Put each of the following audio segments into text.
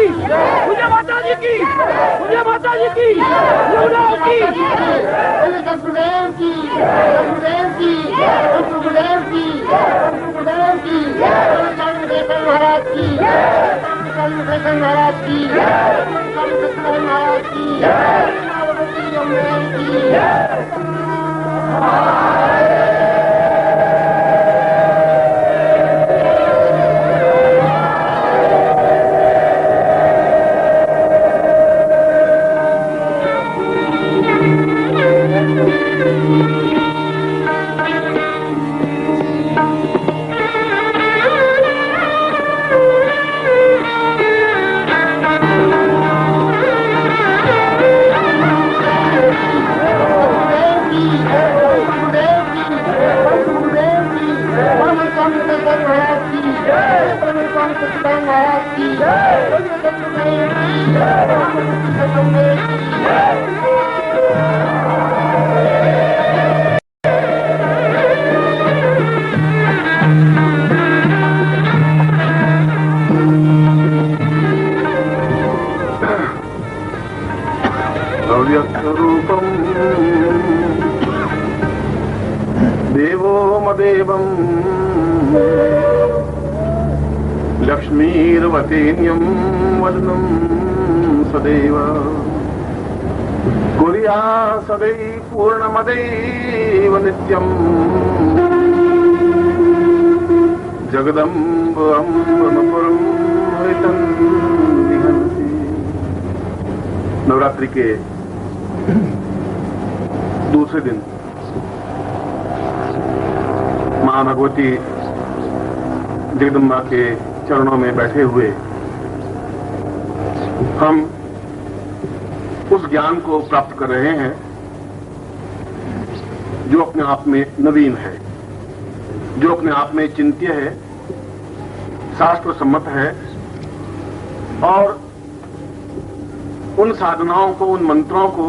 मुझे माता जी की, मुझे माता जी की, यमुना की, सुखदेव की, सुखदेव की, सुखदेव की, सुखदेव की, महाराज की, महाराज की, महाराज की, लक्ष्मीर्वतेन्यं वदनं सदैव कुर्या सदैव पूर्णमदैव नित्यम् जगदम्ब अम्बरं निहन्ति। नवरात्रि के दूसरे दिन मां भगवती जगदम्बा के चरणों में बैठे हुए हम उस ज्ञान को प्राप्त कर रहे हैं जो अपने आप में नवीन है, जो अपने आप में चिंत्य है, शास्त्र सम्मत है और उन साधनाओं को, उन मंत्रों को,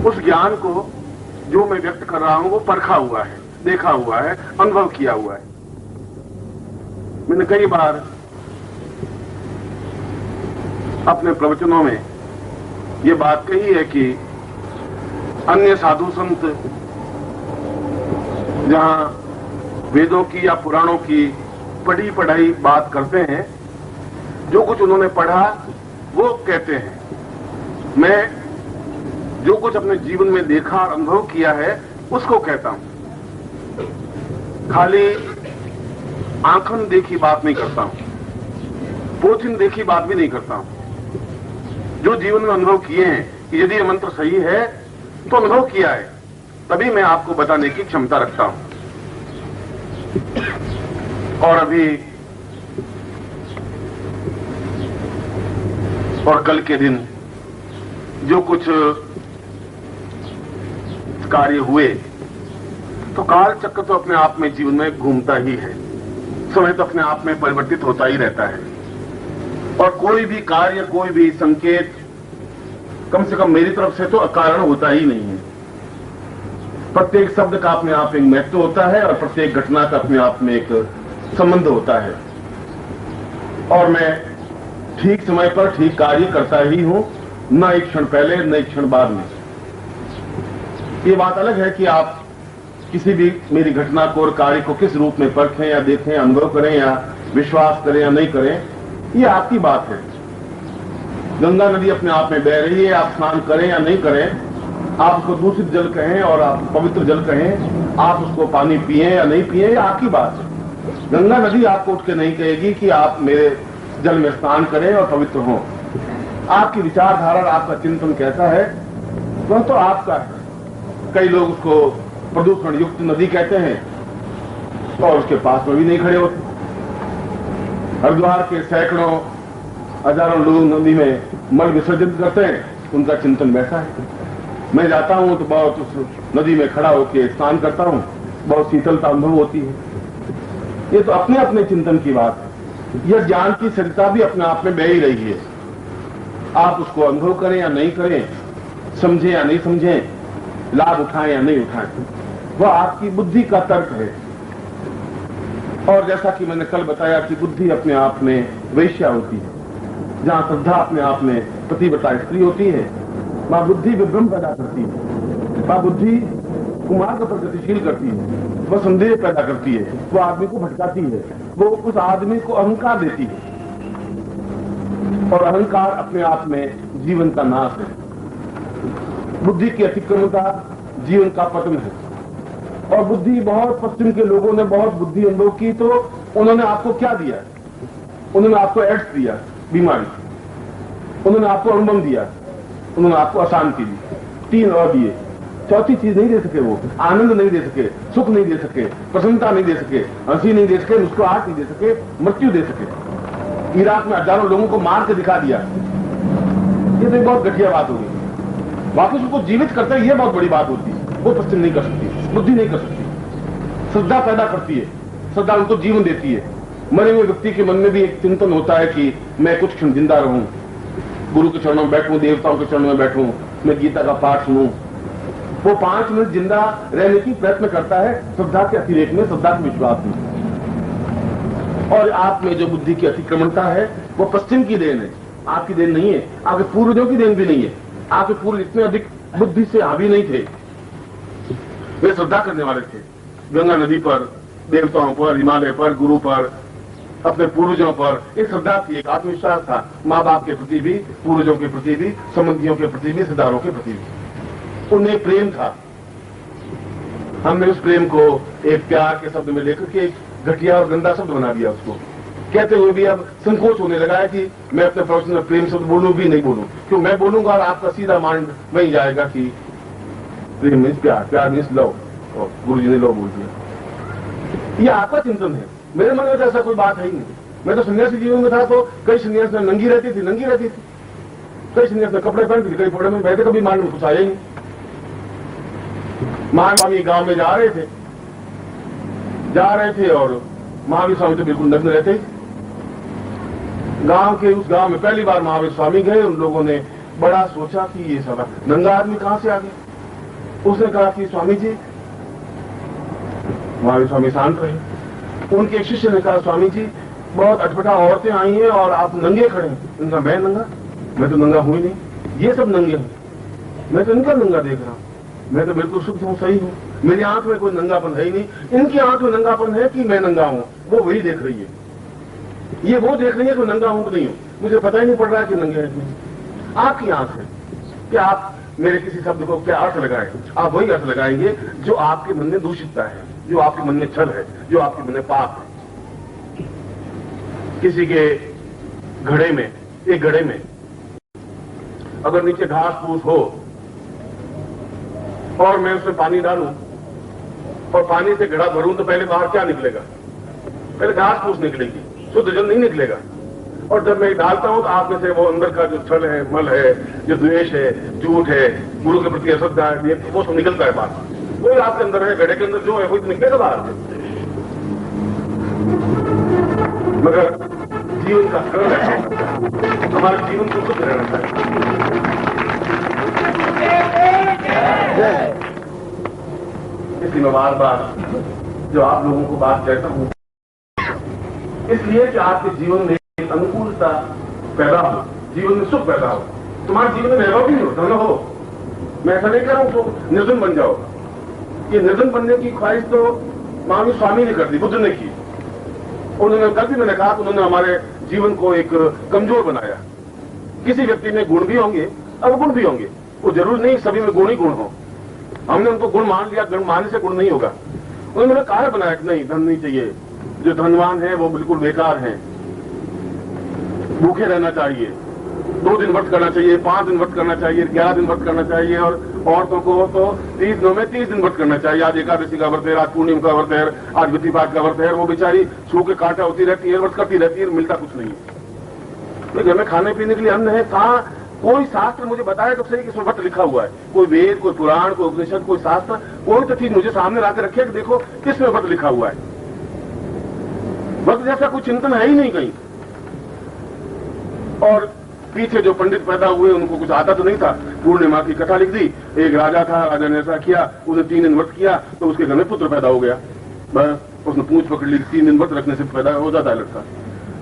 उस ज्ञान को जो मैं व्यक्त कर रहा हूं वो परखा हुआ है, देखा हुआ है, अनुभव किया हुआ है। मैंने कई बार अपने प्रवचनों में ये बात कही है कि अन्य साधु संत जहां वेदों की या पुराणों की पढ़ी पढ़ाई बात करते हैं, जो कुछ उन्होंने पढ़ा वो कहते हैं। मैं जो कुछ अपने जीवन में देखा और अनुभव किया है उसको कहता हूं, खाली आंखन देखी बात नहीं करता हूं, पोथिन देखी बात भी नहीं करता हूं। जो जीवन में अनुभव किए हैं कि यदि ये मंत्र सही है तो अनुभव किया है, तभी मैं आपको बताने की क्षमता रखता हूं। और अभी और कल के दिन जो कुछ कार्य हुए, तो काल चक्र तो अपने आप में जीवन में घूमता ही है, समय तो अपने आप में परिवर्तित होता ही रहता है। और कोई भी कार्य, कोई भी संकेत कम से कम मेरी तरफ से तो अकारण होता ही नहीं है। प्रत्येक शब्द का अपने आप एक महत्व होता है और प्रत्येक घटना का अपने आप में एक संबंध होता है। और मैं ठीक समय पर ठीक कार्य करता ही हूं, न एक क्षण पहले न एक क्षण बाद में। ये बात अलग है कि आप किसी भी मेरी घटना को और कार्य को किस रूप में परखें या देखें, अनुभव करें या विश्वास करें या नहीं करें, ये आपकी बात है। गंगा नदी अपने आप में बह रही है, आप स्नान करें या नहीं करें, आप उसको दूषित जल कहें और आप पवित्र जल कहें, आप उसको पानी पिए या नहीं पिए, ये आपकी बात है। गंगा नदी आपको उठ के नहीं कहेगी कि आप मेरे जल में स्नान करें और पवित्र हों। आपकी विचारधारा, आपका चिंतन कैसा है वह तो आपका है। कई लोग उसको प्रदूषण युक्त नदी कहते हैं और उसके पास में भी नहीं खड़े होते। हरिद्वार के सैकड़ों हजारों लोग नदी में मल विसर्जित करते हैं, उनका चिंतन वैसा है। मैं जाता हूं तो बहुत उस नदी में खड़ा होकर स्नान करता हूं, बहुत शीतलता अनुभव होती है। ये तो अपने अपने चिंतन की बात है। यह ज्ञान की सरिता भी अपने आप में बह ही रही है। आप उसको अनुभव करें या नहीं करें, समझें या नहीं समझें, लाभ उठाएं या नहीं उठाएं, वह आपकी बुद्धि का तर्क है। और जैसा कि मैंने कल बताया कि बुद्धि अपने आप में वैश्या होती है, जहाँ श्रद्धा अपने आप में पतिव्रता स्त्री होती है, माँ बुद्धि विभ्रम पैदा करती है, माँ बुद्धि कुमार्ग पर गतिशील करती है, वह संदेह पैदा करती है, वो आदमी को भटकाती है, वो उस आदमी को अहंकार देती है, और अहंकार अपने आप में जीवन का नाश है। बुद्धि की अतिक्रमता जीवन का पतन है। और बुद्धि बहुत पश्चिम के लोगों ने बहुत बुद्धि अनुभव की, तो उन्होंने आपको क्या दिया? उन्होंने आपको एड्स दिया, बीमारी, उन्होंने आपको अनुभव दिया, उन्होंने आपको अशांति दी, 3 और दिए, चौथी चीज नहीं दे सके। वो आनंद नहीं दे सके, सुख नहीं दे सके, प्रसन्नता नहीं दे सके, हंसी नहीं दे सके, मुस्कुराहट नहीं दे सके, मृत्यु दे सके। इराक में हजारों लोगों को मार के दिखा दिया। ये तो बहुत घटिया बात होगी। वापस उसको जीवित करता है, ये बहुत बड़ी बात होती है। वो पश्चिम नहीं कर सकती, बुद्धि नहीं कर सकती। श्रद्धा पैदा करती है, श्रद्धा उनको जीवन देती है। मरे हुए व्यक्ति के मन में भी एक चिंतन होता है कि मैं कुछ क्षण जिंदा रहूं, गुरु के चरणों में बैठूं, देवताओं के चरणों में बैठूं, मैं गीता का पाठ सुनूं। वो 5 मिनट जिंदा रहने की प्रयत्न करता है श्रद्धा के अतिरेक में, श्रद्धा के विश्वास में। और आप में जो बुद्धि की अतिक्रमणता है वो पश्चिम की देन है, आपकी देन नहीं है, आपके पूर्वजों की देन भी नहीं है। आपके पूर्व इतने अधिक बुद्धि से हावी नहीं थे, वे श्रद्धा करने वाले थे। गंगा नदी पर, देवताओं पर, हिमालय पर, गुरु पर, अपने पूर्वजों पर एक श्रद्धा थी, एक आत्मविश्वास था। माँ बाप के प्रति भी, पूर्वजों के प्रति भी, संबंधियों के प्रति भी, रिश्तेदारों के प्रति भी उन्हें प्रेम था। हमने उस प्रेम को एक प्यार के शब्द में लेकर के एक घटिया और गंदा शब्द बना दिया। उसको कहते हुए भी अब संकोच होने लगा है कि मैं अपने प्रवचन में प्रेम शब्द बोलूं भी नहीं बोलूं, क्यों मैं बोलूंगा और आपका सीधा माइंड वही जाएगा कि प्रेम मीन्स प्यार, प्यार मीन्स लव, और गुरु जी ने लव बोल दिया। ये आपका चिंतन है, मेरे मन में तो ऐसा कोई बात है ही नहीं। मैं तो सन्यासी जीवन में था तो कई सन्यास में नंगी रहती थी, कई सन्यास में कपड़े पहनती थी, कई फोड़े में बैठे, कभी माइंड में कुछ आया ही नहीं। महावीर स्वामी गांव में जा रहे थे और महावीर स्वामी तो बिल्कुल नग्न रहते। उस गांव में पहली बार महावीर स्वामी गए। उन लोगों ने बड़ा सोचा कि ये साला नंगा आदमी कहां से आ गया। उसने कहा कि स्वामी जी, महावीर स्वामी शांत रहे। उनके एक शिष्य ने कहा, स्वामी जी बहुत अटपटा औरतें आई हैं और आप नंगे खड़े हैं। उनका मैं नंगा? मैं तो नंगा हूं ही नहीं, ये सब नंगे हैं, मैं तो इनका नंगा देख रहा हूं, मैं तो बिल्कुल शुद्ध हूं, सही हूं, मेरी आंख में कोई नंगापन है ही नहीं। इनकी आंख में नंगापन है कि मैं नंगा हूं, वो वही देख रही है। ये वो देख रही है कि नंगा हूं कि नहीं हूं, मुझे पता ही नहीं पड़ रहा कि नंगे हैं। आपकी आंख है कि आप मेरे किसी शब्द को क्या अर्थ लगाएं, आप वही अर्थ लगाएंगे जो आपके मन में दूषितता है, जो आपके मन में छल है, जो आपके मन में पाप है। किसी के घड़े में, एक घड़े में अगर नीचे घास फूस हो और मैं उसमें पानी डालूं और पानी से घड़ा भरूं तो पहले बाहर क्या निकलेगा? पहले घास फूस निकलेगी, शुद्ध जल नहीं निकलेगा। और जब मैं डालता हूं तो आप में से वो अंदर का जो छल है, मल है, जो द्वेष है, झूठ है, गुरु के प्रति अश्रद्धा है, वो सब निकलता है बाहर। वही आपके अंदर है, घड़े के अंदर जो है वही तो निकलेगा बाहर। मगर जीवन का सरल है, हमारे जीवन को शुद्ध रहना चाहिए। इसलिए मैं बार बार जो आप लोगों को बात कहता हूं, इसलिए कि आपके जीवन में एक अनुकूलता पैदा हो, जीवन में सुख पैदा हो, तुम्हारे जीवन में वैभव भी हो, धन हो। मैं ऐसा नहीं कह रहा हूं तो निर्धन बन जाओ। ये निर्धन बनने की ख्वाहिश तो महावीर स्वामी ने कर दी, बुद्ध ने की। उन्होंने कल भी मैंने कहा कि उन्होंने हमारे जीवन को एक कमजोर बनाया। किसी व्यक्ति में गुण भी होंगे, अवगुण भी होंगे, वो जरूर नहीं सभी में गुण ही गुण हो। हमने उनको गुण मान लिया, गुण मानने से गुण नहीं होगा। उन्होंने कार्य बनाया कि नहीं, धन नहीं चाहिए, जो धनवान है वो बिल्कुल बेकार है, भूखे रहना चाहिए, 2 दिन व्रत करना चाहिए, 5 दिन व्रत करना चाहिए, 11 दिन व्रत करना चाहिए, और औरतों को तो 30 दिनों में 30 दिन व्रत करना चाहिए। आज एकादशी का व्रत है, आज पूर्णिमा का व्रत है, आज विधि पाठ का व्रत है। वो बेचारी छू के कांटा होती रहती है, व्रत करती रहती है, मिलता कुछ नहीं है। घर में खाने पीने के लिए अन्न है, कहाँ कोई शास्त्र मुझे बताया तो सही कि इसमें व्रत लिखा हुआ है? कोई वेद, कोई पुराण, कोई उपनिषद, कोई शास्त्र, कोई तो चीज मुझे सामने लाकर रखे कि देखो किसमें व्रत लिखा हुआ है। व्रत जैसा कोई चिंतन है ही नहीं कहीं। और पीछे जो पंडित पैदा हुए उनको कुछ आता तो नहीं था। पूर्णिमा की कथा लिख दी, एक राजा था, राजा ने ऐसा किया, उसने 3 दिन व्रत किया तो उसके घर में पुत्र पैदा हो गया। बस उसने पूंछ पकड़ ली, 3 दिन व्रत रखने से पैदा हो जाता है लड़का।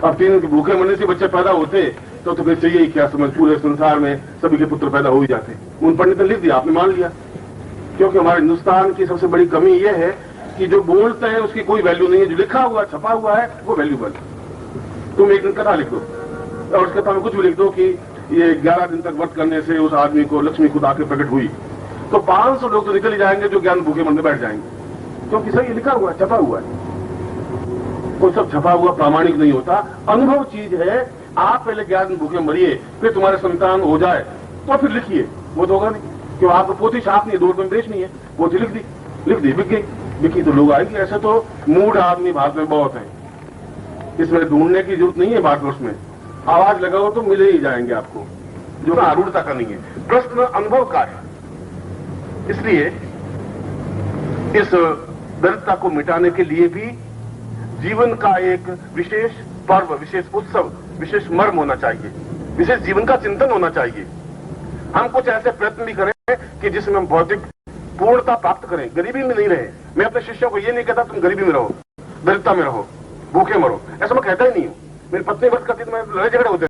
अब 3 दिन के भूखे मरने से बच्चे पैदा होते तो फिर चाहिए ही क्या, समझ पूरे संसार में सभी के पुत्र पैदा हो ही जाते। उन पंडित ने लिख दिया, आपने मान लिया। क्योंकि हमारे हिंदुस्तान की सबसे बड़ी कमी यह है कि जो बोलते हैं उसकी कोई वैल्यू नहीं है, जो लिखा हुआ छपा हुआ है वो वैल्यूबल। तुम एक दिन कथा लिख दो और उस कथा में कुछ भी लिख दो कि ये 11 दिन तक व्रत करने से उस आदमी को लक्ष्मी खुद आके प्रकट हुई, तो 500 लोग तो निकल ही जाएंगे जो ज्ञान भूखे मन में बैठ जाएंगे। क्योंकि सही लिखा हुआ है, छपा हुआ है। वो सब छपा हुआ प्रामाणिक नहीं होता, अनुभव चीज है। आप पहले ज्ञान भूखे मरिए, फिर तुम्हारे संतान हो जाए तो फिर लिखिए, वो तो होगा नहीं। क्यों, आप पोथी छाप नहीं, 2 रुपए में बेच नहीं है, पोथी लिख दी बिक गई, बिकी तो लोग आएंगे। ऐसे तो मूड आदमी भारत में बहुत है, इसमें ढूंढने की जरूरत नहीं है। भारतवर्ष में आवाज लगाओ तो मिले ही जाएंगे आपको, जो आरूढ़ता का नहीं है। प्रश्न अनुभव का है। इसलिए इस दरिद्रता को मिटाने के लिए भी जीवन का एक विशेष पर्व, विशेष उत्सव, विशेष मर्म होना चाहिए, विशेष जीवन का चिंतन होना चाहिए। हम कुछ ऐसे प्रयत्न भी करें कि जिसमें हम भौतिक पूर्णता प्राप्त करें, गरीबी में नहीं रहे। मैं अपने शिष्यों को ये नहीं कहता तुम गरीबी में रहो, दरिद्रता में रहो, भूखे मरो, ऐसा मैं कहता ही नहीं हूं। मेरी पत्नी व्रत करती तो मैं लड़ाई झगड़े होते